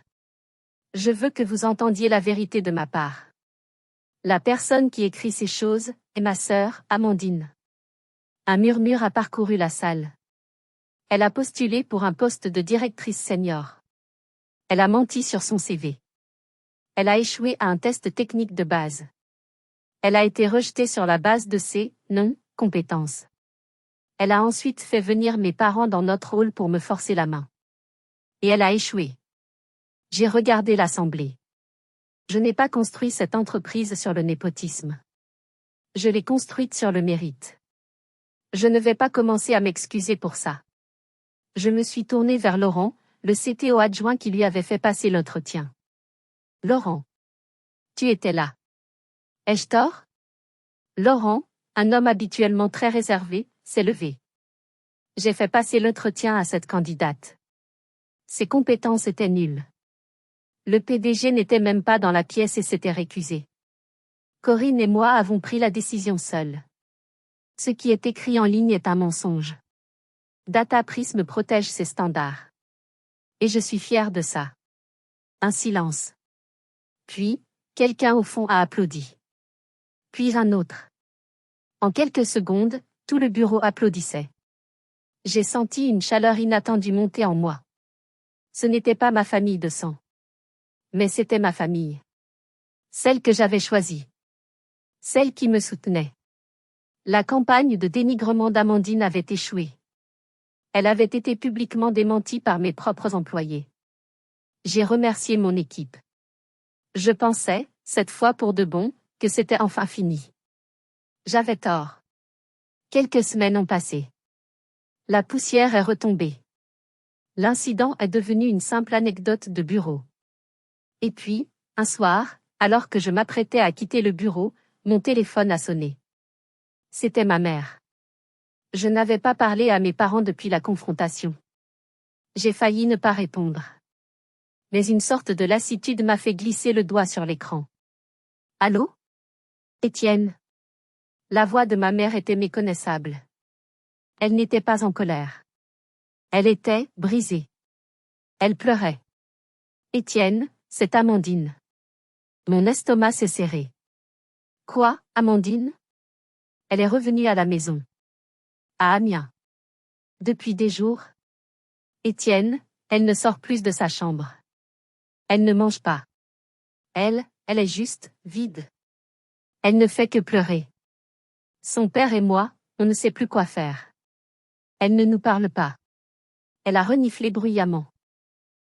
Je veux que vous entendiez la vérité de ma part. La personne qui écrit ces choses est ma sœur, Amandine. Un murmure a parcouru la salle. Elle a postulé pour un poste de directrice senior. Elle a menti sur son CV. Elle a échoué à un test technique de base. Elle a été rejetée sur la base de ses non-compétences. Elle a ensuite fait venir mes parents dans notre hall pour me forcer la main. Et elle a échoué. J'ai regardé l'assemblée. Je n'ai pas construit cette entreprise sur le népotisme. Je l'ai construite sur le mérite. Je ne vais pas commencer à m'excuser pour ça. Je me suis tournée vers Laurent, le CTO adjoint qui lui avait fait passer l'entretien. Laurent. Tu étais là. Ai-je tort? Laurent, un homme habituellement très réservé, s'est levé. J'ai fait passer l'entretien à cette candidate. Ses compétences étaient nulles. Le PDG n'était même pas dans la pièce et s'était récusé. Corinne et moi avons pris la décision seuls. Ce qui est écrit en ligne est un mensonge. Data Prism protège ses standards. Et je suis fier de ça. Un silence. Puis, quelqu'un au fond a applaudi. Puis un autre. En quelques secondes, tout le bureau applaudissait. J'ai senti une chaleur inattendue monter en moi. Ce n'était pas ma famille de sang. Mais c'était ma famille. Celle que j'avais choisie. Celle qui me soutenait. La campagne de dénigrement d'Amandine avait échoué. Elle avait été publiquement démentie par mes propres employés. J'ai remercié mon équipe. Je pensais, cette fois pour de bon, que c'était enfin fini. J'avais tort. Quelques semaines ont passé. La poussière est retombée. L'incident est devenu une simple anecdote de bureau. Et puis, un soir, alors que je m'apprêtais à quitter le bureau, mon téléphone a sonné. C'était ma mère. Je n'avais pas parlé à mes parents depuis la confrontation. J'ai failli ne pas répondre. Mais une sorte de lassitude m'a fait glisser le doigt sur l'écran. Allô? Étienne. La voix de ma mère était méconnaissable. Elle n'était pas en colère. Elle était brisée. Elle pleurait. Étienne, c'est Amandine. Mon estomac s'est serré. Quoi, Amandine? Elle est revenue à la maison. À Amiens. Depuis des jours. Étienne, elle ne sort plus de sa chambre. Elle ne mange pas. Elle est juste, vide. Elle ne fait que pleurer. Son père et moi, on ne sait plus quoi faire. Elle ne nous parle pas. Elle a reniflé bruyamment.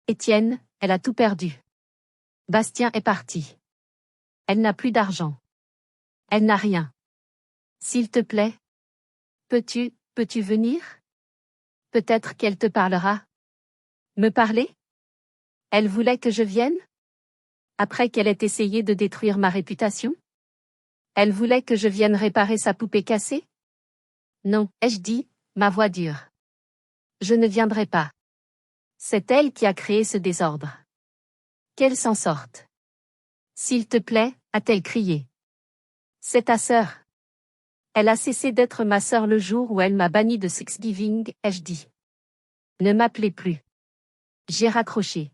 Étienne, elle a tout perdu. Bastien est parti. Elle n'a plus d'argent. Elle n'a rien. S'il te plaît. Peux-tu venir? Peut-être qu'elle te parlera. Me parler? Elle voulait que je vienne? Après qu'elle ait essayé de détruire ma réputation? Elle voulait que je vienne réparer sa poupée cassée? Non, ai-je dit, ma voix dure. Je ne viendrai pas. C'est elle qui a créé ce désordre. Qu'elle s'en sorte. S'il te plaît, a-t-elle crié. C'est ta sœur. Elle a cessé d'être ma sœur le jour où elle m'a banni de Thanksgiving, ai-je dit. Ne m'appelez plus. J'ai raccroché.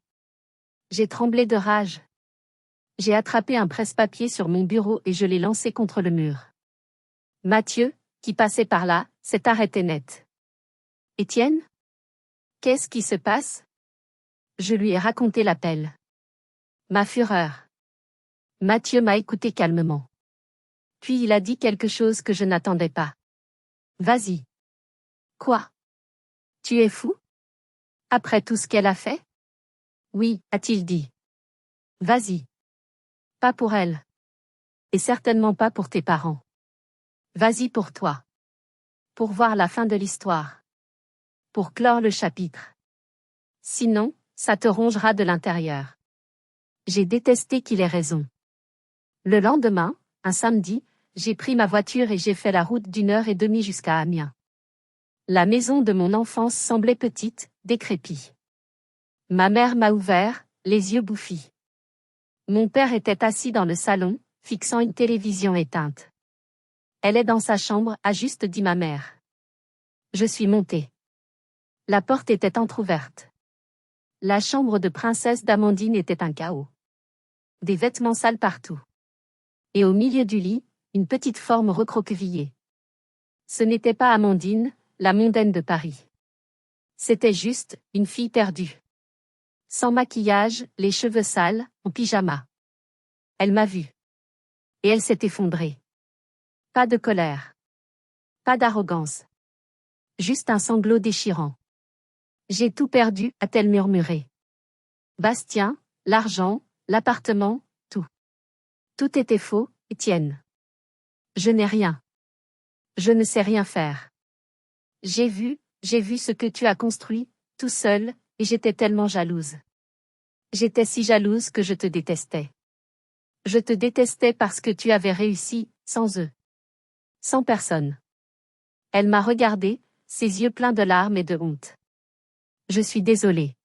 J'ai tremblé de rage. J'ai attrapé un presse-papier sur mon bureau et je l'ai lancé contre le mur. Mathieu, qui passait par là, s'est arrêté net. Étienne? Qu'est-ce qui se passe? Je lui ai raconté l'appel. Ma fureur. Mathieu m'a écouté calmement. Puis il a dit quelque chose que je n'attendais pas. Vas-y. Quoi? Tu es fou? Après tout ce qu'elle a fait? Oui, a-t-il dit. Vas-y. Pas pour elle. Et certainement pas pour tes parents. Vas-y pour toi. Pour voir la fin de l'histoire. Pour clore le chapitre. Sinon, ça te rongera de l'intérieur. J'ai détesté qu'il ait raison. Le lendemain, un samedi, j'ai pris ma voiture et j'ai fait la route d'1 heure et demie jusqu'à Amiens. La maison de mon enfance semblait petite, décrépite. Ma mère m'a ouvert, les yeux bouffis. Mon père était assis dans le salon, fixant une télévision éteinte. Elle est dans sa chambre, a juste dit ma mère. Je suis montée. La porte était entr'ouverte. La chambre de princesse d'Amandine était un chaos. Des vêtements sales partout. Et au milieu du lit, une petite forme recroquevillée. Ce n'était pas Amandine, la mondaine de Paris. C'était juste, une fille perdue. Sans maquillage, les cheveux sales, en pyjama. Elle m'a vue. Et elle s'est effondrée. Pas de colère. Pas d'arrogance. Juste un sanglot déchirant. J'ai tout perdu, a-t-elle murmuré. Bastien, l'argent, l'appartement, tout. Tout était faux, Étienne. Je n'ai rien. Je ne sais rien faire. J'ai vu ce que tu as construit, tout seul, et j'étais tellement jalouse. J'étais si jalouse que je te détestais. Je te détestais parce que tu avais réussi, sans eux. Sans personne. Elle m'a regardé, ses yeux pleins de larmes et de honte. Je suis désolée.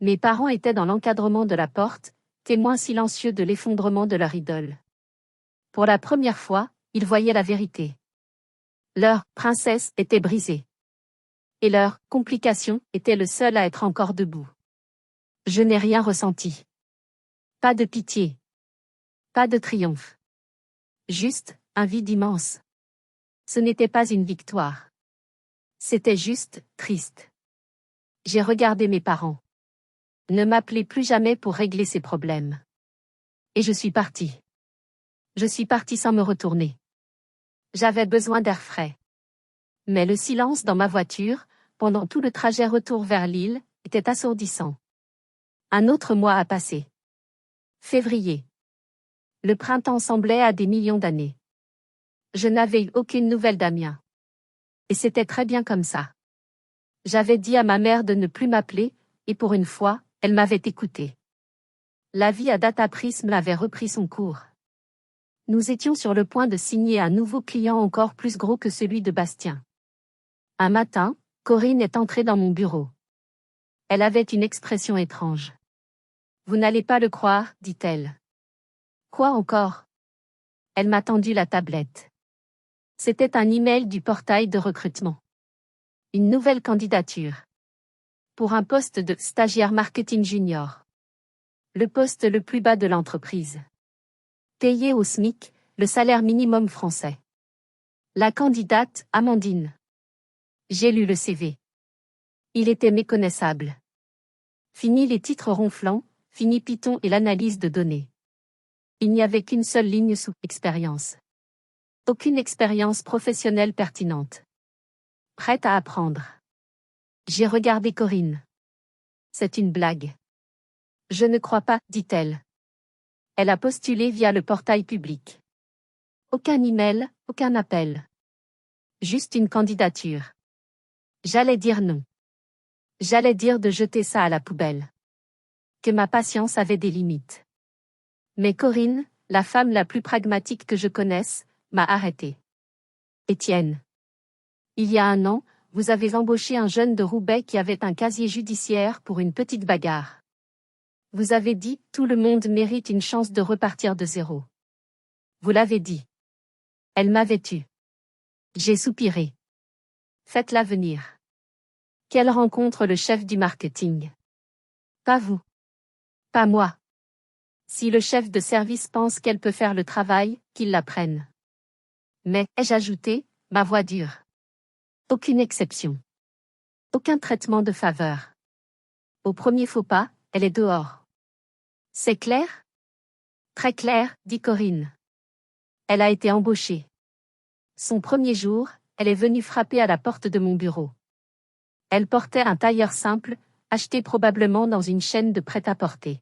Mes parents étaient dans l'encadrement de la porte, témoins silencieux de l'effondrement de leur idole. Pour la première fois, ils voyaient la vérité. Leur princesse était brisée. Et leur complication était le seul à être encore debout. Je n'ai rien ressenti. Pas de pitié. Pas de triomphe. Juste, un vide immense. Ce n'était pas une victoire. C'était juste, triste. J'ai regardé mes parents. Ne m'appelez plus jamais pour régler ces problèmes. Et je suis partie. Je suis partie sans me retourner. J'avais besoin d'air frais. Mais le silence dans ma voiture, pendant tout le trajet retour vers l'île, était assourdissant. Un autre mois a passé. Février. Le printemps semblait à des millions d'années. Je n'avais eu aucune nouvelle d'Amiens. Et c'était très bien comme ça. J'avais dit à ma mère de ne plus m'appeler, et pour une fois, elle m'avait écouté. La vie à Data Prism avait repris son cours. Nous étions sur le point de signer un nouveau client encore plus gros que celui de Bastien. Un matin, Corinne est entrée dans mon bureau. Elle avait une expression étrange. « Vous n'allez pas le croire, dit-elle. »« Quoi encore ?» Elle m'a tendu la tablette. C'était un email du portail de recrutement. Une nouvelle candidature. Pour un poste de stagiaire marketing junior. Le poste le plus bas de l'entreprise. Payé au SMIC, le salaire minimum français. La candidate, Amandine. J'ai lu le CV. Il était méconnaissable. Fini les titres ronflants, fini Python et l'analyse de données. Il n'y avait qu'une seule ligne sous expérience. Aucune expérience professionnelle pertinente. Prête à apprendre. J'ai regardé Corinne. C'est une blague. Je ne crois pas, dit-elle. Elle a postulé via le portail public. Aucun email, aucun appel. Juste une candidature. J'allais dire non. J'allais dire de jeter ça à la poubelle. Que ma patience avait des limites. Mais Corinne, la femme la plus pragmatique que je connaisse, m'a arrêté. Étienne. Il y a un an, vous avez embauché un jeune de Roubaix qui avait un casier judiciaire pour une petite bagarre. Vous avez dit, tout le monde mérite une chance de repartir de zéro. Vous l'avez dit. Elle m'avait tu. J'ai soupiré. Faites-la venir. Qu'elle rencontre le chef du marketing. Pas vous. Pas moi. Si le chef de service pense qu'elle peut faire le travail, qu'il la prenne. Mais, ai-je ajouté, ma voix dure. Aucune exception. Aucun traitement de faveur. Au premier faux pas, elle est dehors. C'est clair? Très clair, dit Corinne. Elle a été embauchée. Son premier jour, elle est venue frapper à la porte de mon bureau. Elle portait un tailleur simple, acheté probablement dans une chaîne de prêt-à-porter.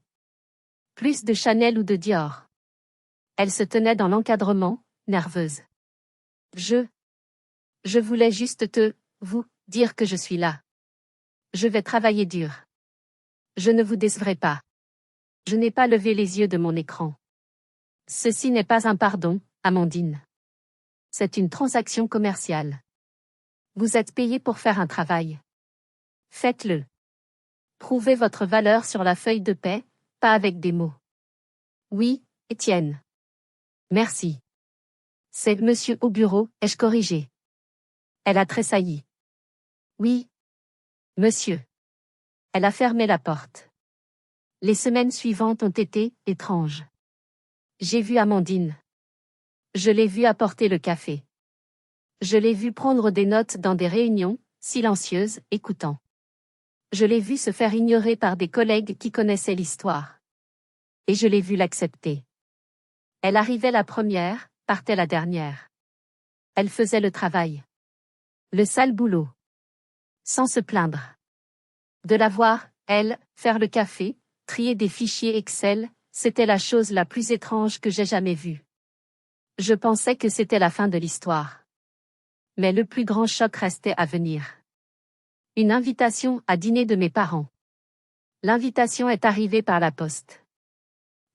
Plus de Chanel ou de Dior. Elle se tenait dans l'encadrement, nerveuse. Je voulais juste vous, dire que je suis là. Je vais travailler dur. Je ne vous décevrai pas. Je n'ai pas levé les yeux de mon écran. Ceci n'est pas un pardon, Amandine. C'est une transaction commerciale. Vous êtes payé pour faire un travail. Faites-le. Prouvez votre valeur sur la feuille de paie, pas avec des mots. Oui, Étienne. Merci. C'est monsieur au bureau, ai-je corrigé? Elle a tressailli. Oui. Monsieur. Elle a fermé la porte. Les semaines suivantes ont été étranges. J'ai vu Amandine. Je l'ai vue apporter le café. Je l'ai vue prendre des notes dans des réunions, silencieuse, écoutant. Je l'ai vue se faire ignorer par des collègues qui connaissaient l'histoire. Et je l'ai vue l'accepter. Elle arrivait la première, partait la dernière. Elle faisait le travail. Le sale boulot. Sans se plaindre. De la voir, elle, faire le café, trier des fichiers Excel, c'était la chose la plus étrange que j'ai jamais vue. Je pensais que c'était la fin de l'histoire. Mais le plus grand choc restait à venir. Une invitation à dîner de mes parents. L'invitation est arrivée par la poste.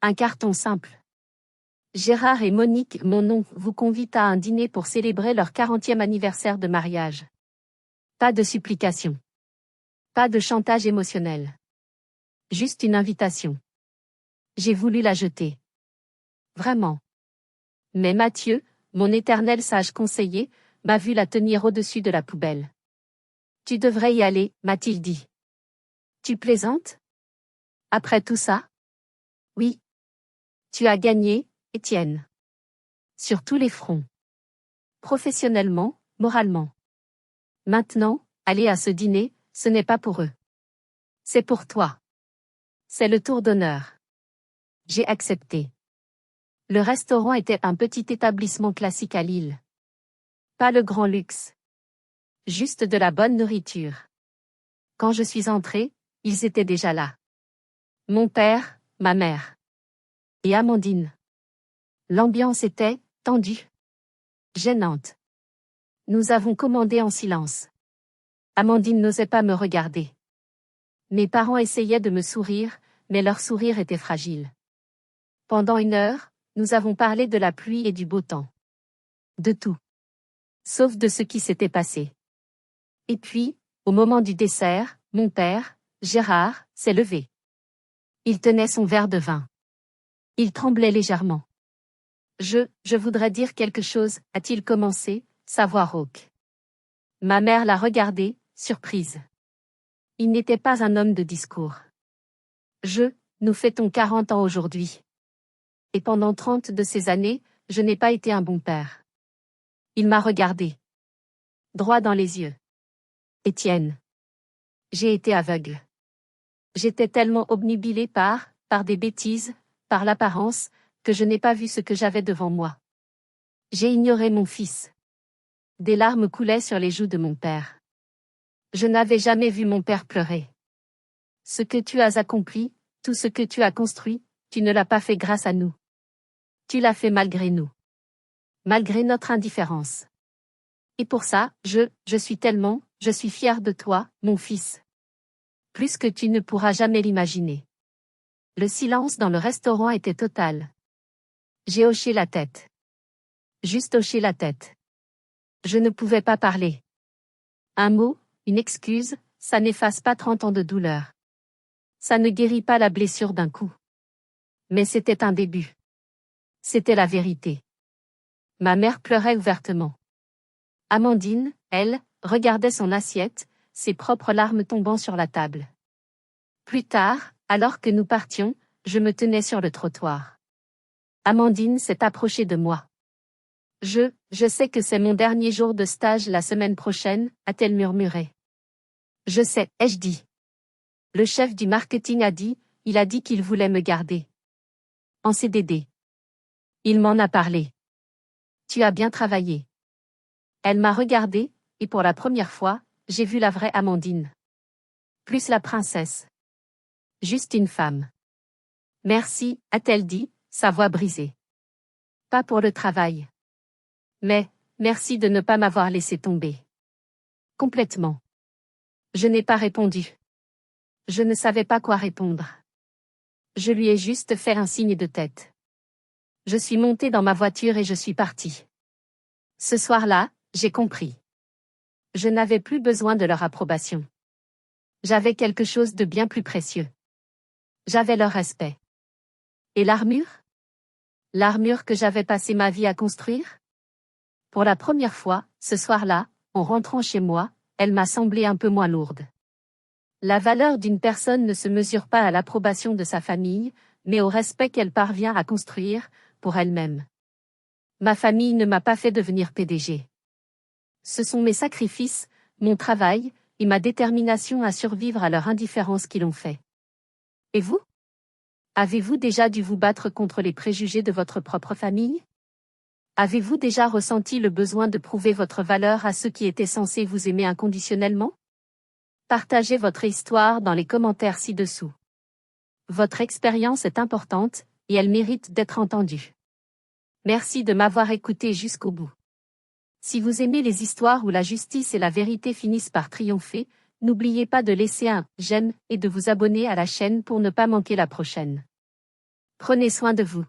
Un carton simple. Gérard et Monique, mon oncle, vous convitent à un dîner pour célébrer leur 40e anniversaire de mariage. Pas de supplication. Pas de chantage émotionnel. Juste une invitation. J'ai voulu la jeter. Vraiment. Mais Mathieu, mon éternel sage conseiller, m'a vu la tenir au-dessus de la poubelle. Tu devrais y aller, m'a-t-il dit. Tu plaisantes? Après tout ça? Oui. Tu as gagné, Étienne. Sur tous les fronts. Professionnellement, moralement. Maintenant, aller à ce dîner, ce n'est pas pour eux. C'est pour toi. C'est le tour d'honneur. J'ai accepté. Le restaurant était un petit établissement classique à Lille. Pas le grand luxe. Juste de la bonne nourriture. Quand je suis entrée, ils étaient déjà là. Mon père, ma mère. Et Amandine. L'ambiance était tendue. Gênante. Nous avons commandé en silence. Amandine n'osait pas me regarder. Mes parents essayaient de me sourire, mais leur sourire était fragile. Pendant 1 heure, nous avons parlé de la pluie et du beau temps. De tout. Sauf de ce qui s'était passé. Et puis, au moment du dessert, mon père, Gérard, s'est levé. Il tenait son verre de vin. Il tremblait légèrement. Je voudrais dire quelque chose, a-t-il commencé, sa voix rauque. Ma mère l'a regardé, surprise. Il n'était pas un homme de discours. Nous fêtons 40 ans aujourd'hui. Et pendant 30 de ces années, je n'ai pas été un bon père. Il m'a regardé. Droit dans les yeux. Étienne. J'ai été aveugle. J'étais tellement obnubilée par des bêtises, par l'apparence, que je n'ai pas vu ce que j'avais devant moi. J'ai ignoré mon fils. Des larmes coulaient sur les joues de mon père. Je n'avais jamais vu mon père pleurer. Ce que tu as accompli, tout ce que tu as construit, tu ne l'as pas fait grâce à nous. Tu l'as fait malgré nous. Malgré notre indifférence. Et pour ça, je suis fière de toi, mon fils. Plus que tu ne pourras jamais l'imaginer. Le silence dans le restaurant était total. J'ai hoché la tête. Juste hoché la tête. Je ne pouvais pas parler. Un mot, une excuse, ça n'efface pas 30 ans de douleur. Ça ne guérit pas la blessure d'un coup. Mais c'était un début. C'était la vérité. Ma mère pleurait ouvertement. Amandine, elle, regardait son assiette, ses propres larmes tombant sur la table. Plus tard, alors que nous partions, je me tenais sur le trottoir. Amandine s'est approchée de moi. Je sais que c'est mon dernier jour de stage la semaine prochaine, a-t-elle murmuré. Je sais, ai-je dit. Le chef du marketing il a dit qu'il voulait me garder. En CDD. Il m'en a parlé. Tu as bien travaillé. Elle m'a regardée, et pour la première fois, j'ai vu la vraie Amandine. Plus la princesse. Juste une femme. Merci, a-t-elle dit, sa voix brisée. Pas pour le travail. Mais, merci de ne pas m'avoir laissé tomber. Complètement. Je n'ai pas répondu. Je ne savais pas quoi répondre. Je lui ai juste fait un signe de tête. Je suis montée dans ma voiture et je suis partie. Ce soir-là, j'ai compris. Je n'avais plus besoin de leur approbation. J'avais quelque chose de bien plus précieux. J'avais leur respect. Et l'armure? L'armure que j'avais passé ma vie à construire? Pour la première fois, ce soir-là, en rentrant chez moi, elle m'a semblé un peu moins lourde. La valeur d'une personne ne se mesure pas à l'approbation de sa famille, mais au respect qu'elle parvient à construire, pour elle-même. Ma famille ne m'a pas fait devenir PDG. Ce sont mes sacrifices, mon travail, et ma détermination à survivre à leur indifférence qui l'ont fait. Et vous? Avez-vous déjà dû vous battre contre les préjugés de votre propre famille? Avez-vous déjà ressenti le besoin de prouver votre valeur à ceux qui étaient censés vous aimer inconditionnellement? Partagez votre histoire dans les commentaires ci-dessous. Votre expérience est importante, et elle mérite d'être entendue. Merci de m'avoir écouté jusqu'au bout. Si vous aimez les histoires où la justice et la vérité finissent par triompher, n'oubliez pas de laisser un j'aime et de vous abonner à la chaîne pour ne pas manquer la prochaine. Prenez soin de vous.